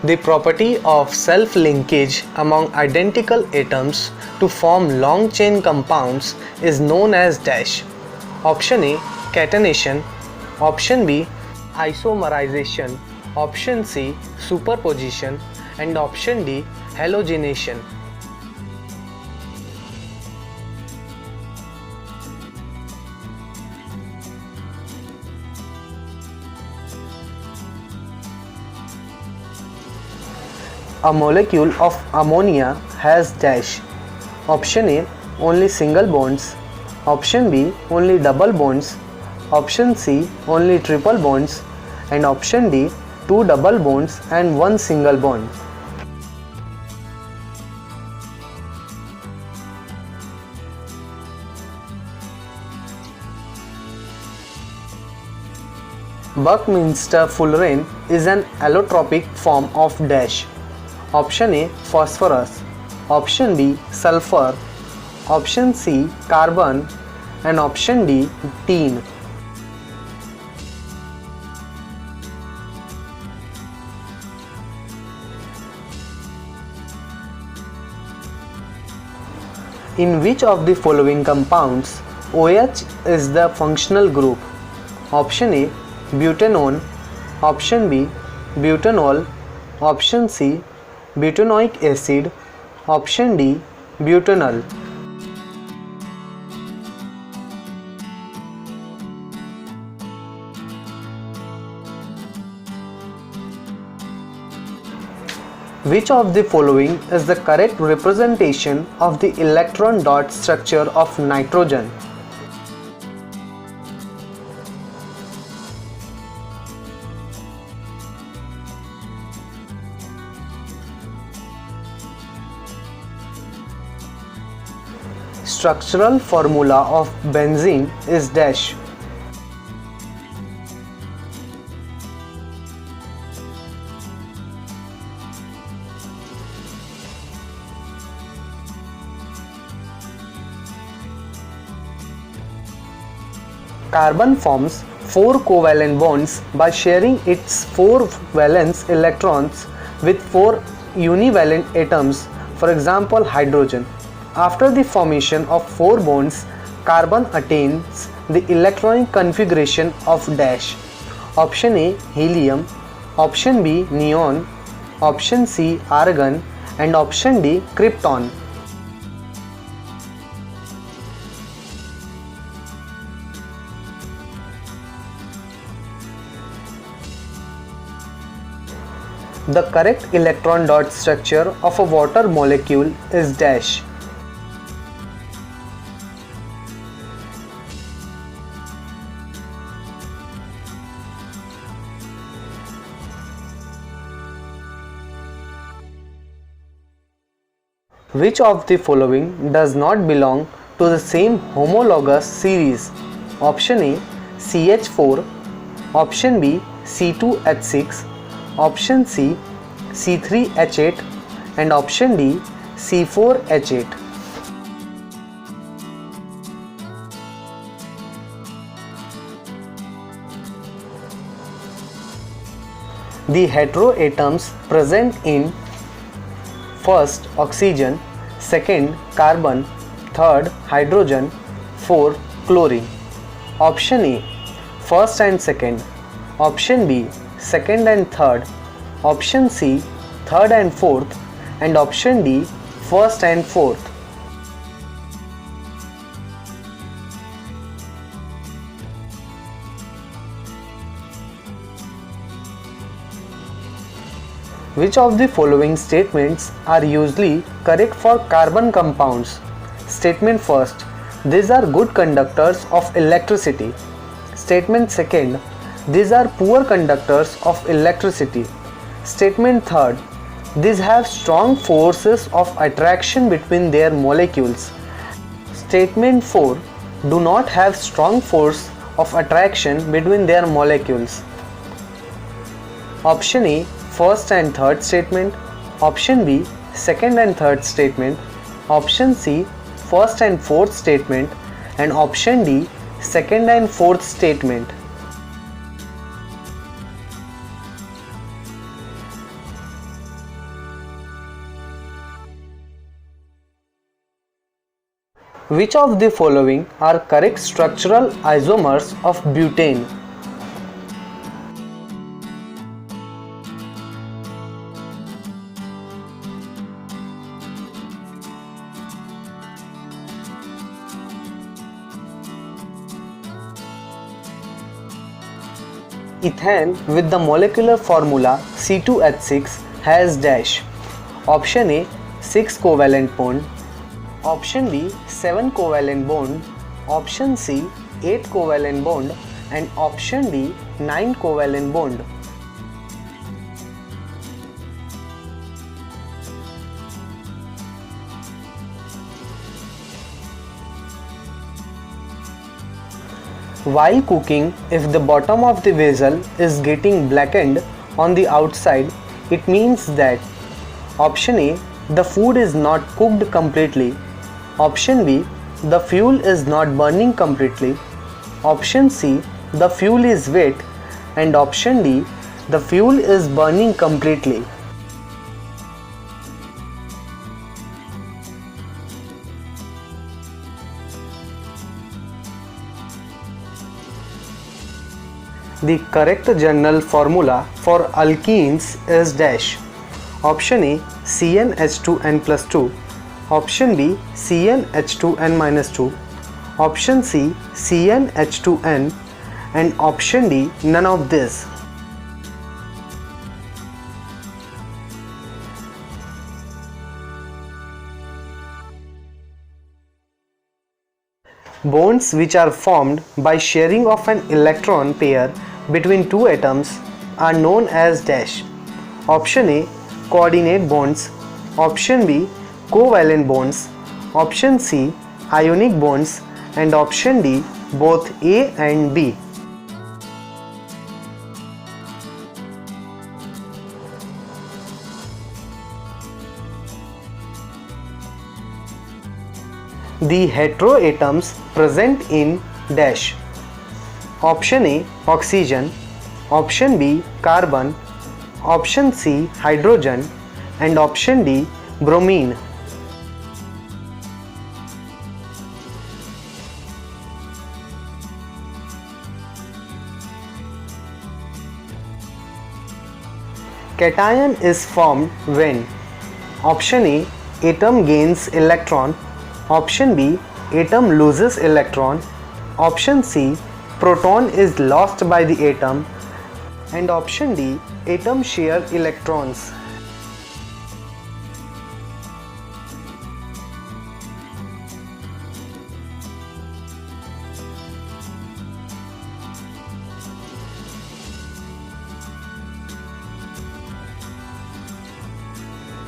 The property of self-linkage among identical atoms to form long chain compounds is known as dash. Option A, catenation. Option B, isomerization. Option C, superposition. And option D, halogenation. A molecule of ammonia has dash. Option A, only single bonds. Option B, only double bonds. Option C, only triple bonds. And option D, two double bonds and one single bond. Buckminster fullerene is an allotropic form of dash. Option A, phosphorus. Option B, sulfur. Option C, carbon. And option D, tin. In which of the following compounds OH is the functional group? Option A, butanone. Option B, butanol. Option C, butanoic acid. Option D, butanol. Which of the following is the correct representation of the electron dot structure of nitrogen? Structural formula of benzene is dash. Carbon forms 4 covalent bonds by sharing its 4 valence electrons with 4 univalent atoms, for example hydrogen. After the formation of 4 bonds, carbon attains the electronic configuration of dash. Option A, helium. Option B, neon. Option C, argon. And option D, krypton. The correct electron dot structure of a water molecule is dash. Which of the following does not belong to the same homologous series? Option A, CH4. Option B, C2H6. Option C, C3H8. And option D, C4H8. The heteroatoms present in first oxygen, second carbon, third hydrogen, fourth chlorine. Option A, first and second. Option B, second and third. Option C, third and fourth. And option D, first and fourth. Which of the following statements are usually correct for carbon compounds? Statement first, these are good conductors of electricity. Statement second, these are poor conductors of electricity. Statement third, these have strong forces of attraction between their molecules. Statement 4, do not have strong force of attraction between their molecules. Option A, first and third statement. Option B, second and third statement. Option C, first and fourth statement. And option D, second and fourth statement. Which of the following are correct structural isomers of butane? Ethane with the molecular formula C2H6 has dash. Option A 6 covalent bond, option B 7 covalent bond, option C 8 covalent bond, and option D 9 covalent bond. While cooking, if the bottom of the vessel is getting blackened on the outside, it means that option A, the food is not cooked completely, option B, the fuel is not burning completely, option C, the fuel is wet, and option D, the fuel is burning completely. The correct general formula for alkenes is dash. Option A CnH2n plus 2, option B CnH2n minus 2, option C CnH2n, and option D none of this. Bonds which are formed by sharing of an electron pair between two atoms are known as dash. Option A coordinate bonds, option B covalent bonds, option C ionic bonds, and option D both A and B. The heteroatoms present in dash. Option A oxygen, option B carbon, option C hydrogen, and option D bromine. Cation is formed when option A atom gains electron, option B atom loses electron, option C proton is lost by the atom, and option D atom share electrons.